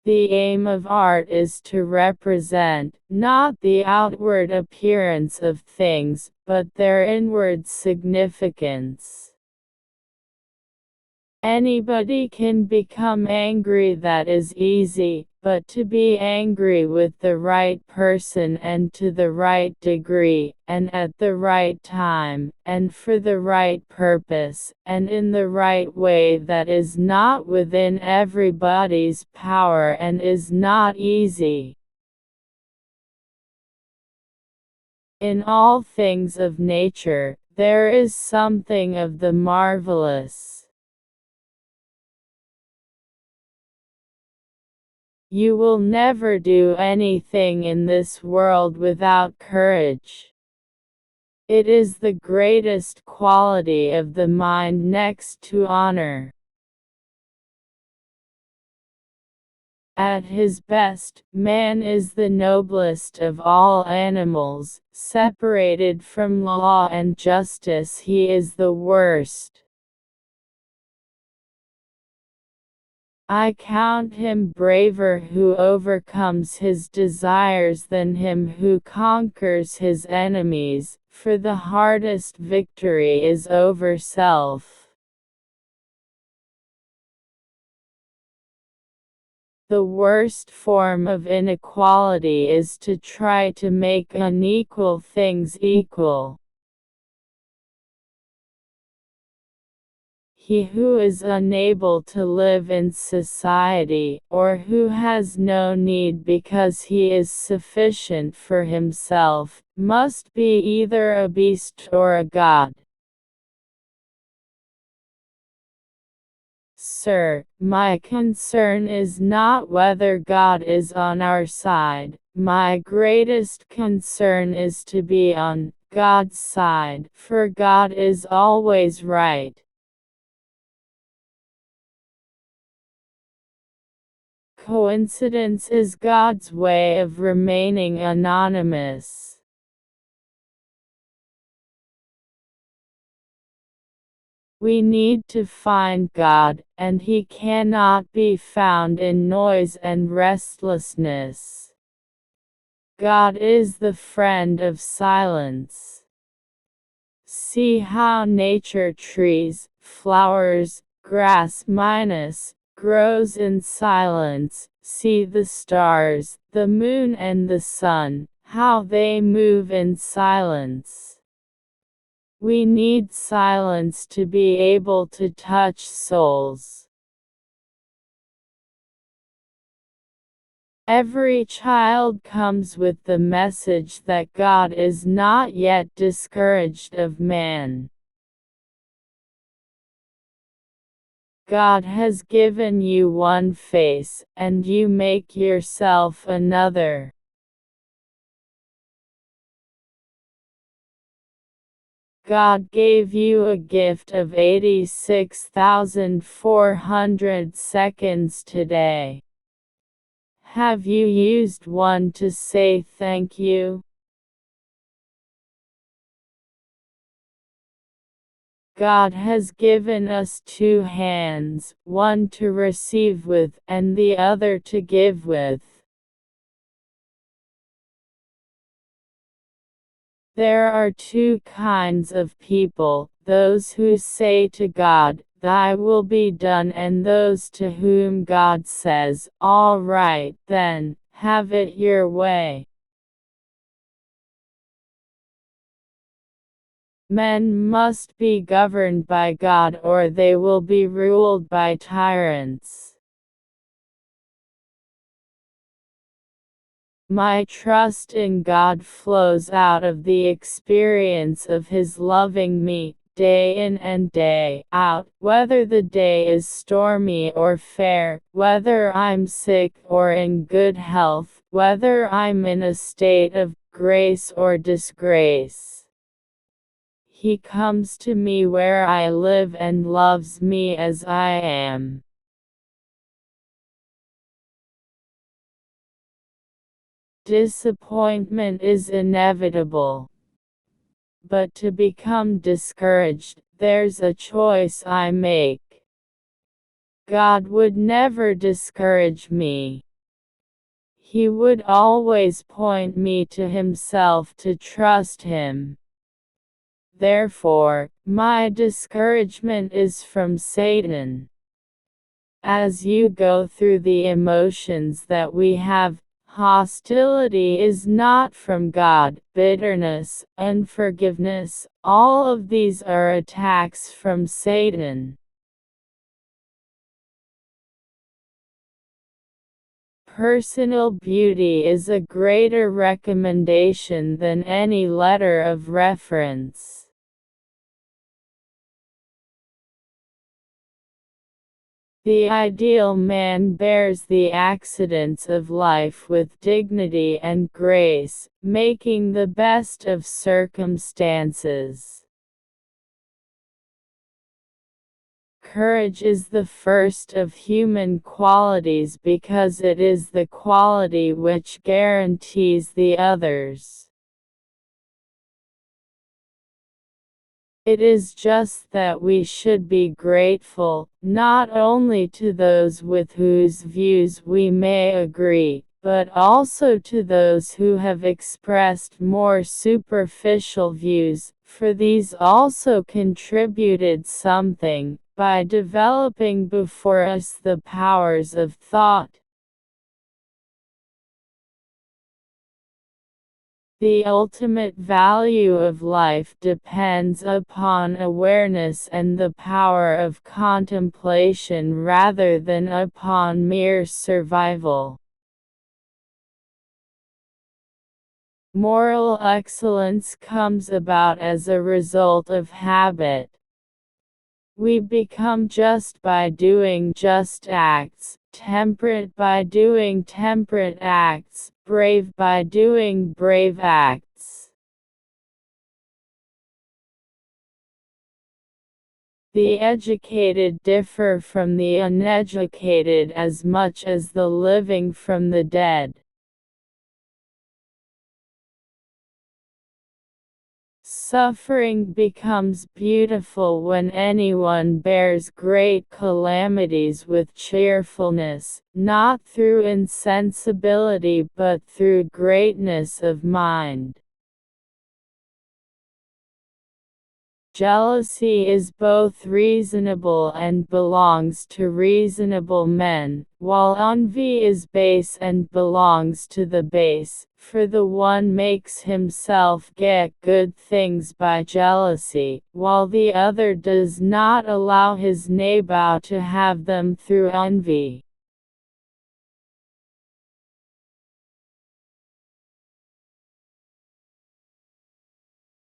The aim of art is to represent, not the outward appearance of things, but their inward significance. Anybody can become angry, that is easy, but to be angry with the right person and to the right degree, and at the right time, and for the right purpose, and in the right way, that is not within everybody's power and is not easy. In all things of nature, there is something of the marvelous. You will never do anything in this world without courage. It is the greatest quality of the mind next to honor. At his best, man is the noblest of all animals; separated from law and justice, he is the worst. I count him braver who overcomes his desires than him who conquers his enemies, for the hardest victory is over self. The worst form of inequality is to try to make unequal things equal. He who is unable to live in society, or who has no need because he is sufficient for himself, must be either a beast or a god. Sir, my concern is not whether God is on our side. My greatest concern is to be on God's side, for God is always right. Coincidence is God's way of remaining anonymous. We need to find God, and He cannot be found in noise and restlessness. God is the friend of silence. See how nature, trees, flowers, grass minus, grows in silence. See the stars, the moon and the sun, how they move in silence. We need silence to be able to touch souls. Every child comes with the message that God is not yet discouraged of man. God has given you one face, and you make yourself another. God gave you a gift of 86,400 seconds today. Have you used one to say thank you? God has given us two hands, one to receive with, and the other to give with. There are two kinds of people, those who say to God, "Thy will be done," and those to whom God says, "All right then, have it your way." Men must be governed by God, or they will be ruled by tyrants. My trust in God flows out of the experience of His loving me, day in and day out, whether the day is stormy or fair, whether I'm sick or in good health, whether I'm in a state of grace or disgrace. He comes to me where I live and loves me as I am. Disappointment is inevitable. But to become discouraged, there's a choice I make. God would never discourage me. he would always point me to himself to trust him. Therefore, my discouragement is from Satan. As you go through the emotions that we have, hostility is not from God, bitterness, unforgiveness, all of these are attacks from Satan. Personal beauty is a greater recommendation than any letter of reference. The ideal man bears the accidents of life with dignity and grace, making the best of circumstances. Courage is the first of human qualities because it is the quality which guarantees the others. It is just that we should be grateful, not only to those with whose views we may agree, but also to those who have expressed more superficial views, for these also contributed something, by developing before us the powers of thought. The ultimate value of life depends upon awareness and the power of contemplation rather than upon mere survival. Moral excellence comes about as a result of habit. We become just by doing just acts, temperate by doing temperate acts, brave by doing brave acts. The educated differ from the uneducated as much as the living from the dead. Suffering becomes beautiful when anyone bears great calamities with cheerfulness, not through insensibility but through greatness of mind. Jealousy is both reasonable and belongs to reasonable men, while envy is base and belongs to the base, for the one makes himself get good things by jealousy, while the other does not allow his neighbor to have them through envy.